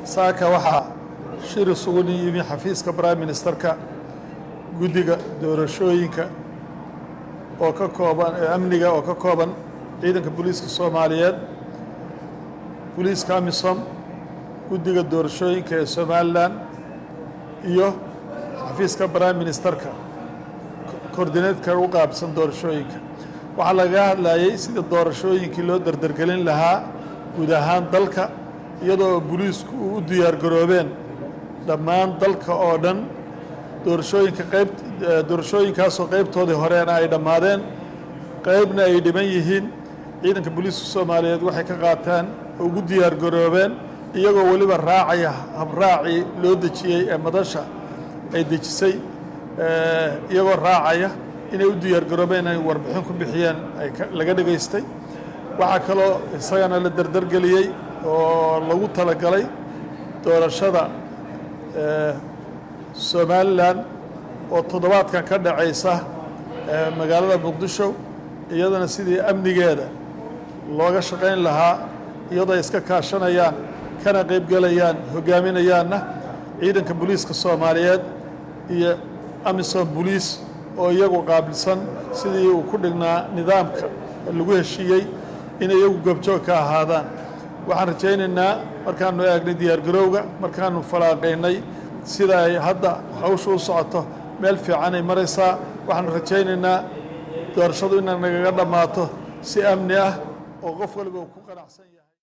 saaka waxaa shir isugu yimi xafiiska prime ministerka guddiga doorashooyinka oo ka kooban amniga oo ka kooban ciidanka booliiska Soomaaliyeed booliiska AMISOM guddiga doorashooyinka ee Somaliland iyo xafiiska prime ministerka koordineedka u qaabsan doorashooyinka waxaa laga hadlayay sida doorashooyinkii loo dardargelin lahaa guud ahaan dalka iyadoo booliisku u diyaar garoobeen dhammaan dalka oo dhan doorashooyinkaasoo qaybtoodii horeena ay dhammaadeen qaybna ay dhiman yihiin ciidanka booliiska Soomaaliyeed waxay ka qaataan ugu diyaar garoobeen iyagoo waliba raacaya habraacii loo dejiyay ee madasha ay dejisay iyagoo raacaya inay u diyaar garoobeen ay warbixin ku bixiyeen laga dhageystay waxaa kaloo isagana la dardargeliyey oo lagu talagalay doorashada Somaliland oo toddobaadkan ka dhacaysa magaalada Muqdisho iyadana sidii amnigeeda looga shaqayn lahaa iyadoo iska kaashanayaan kana qayb galayaan hogaaminayaanna ciidanka booliiska Soomaaliyeed iyo AMISOM booliis oo iyagu qaabilsan sidii uu ku dhignaa nidaamka lagu heshiiyey inay iyagu goobjoog ka ahaadaan waxaan rajaynaynaa markaanu eegnay diyaar garowga markaanu falaaqaynay sida ay hadda hawshu u socoto meel fiican ay maraysaa waxaan rajaynaynaa doorashadu inay nagaga dhammaato si amni ah oo qof waliba uu ku qanacsan yahay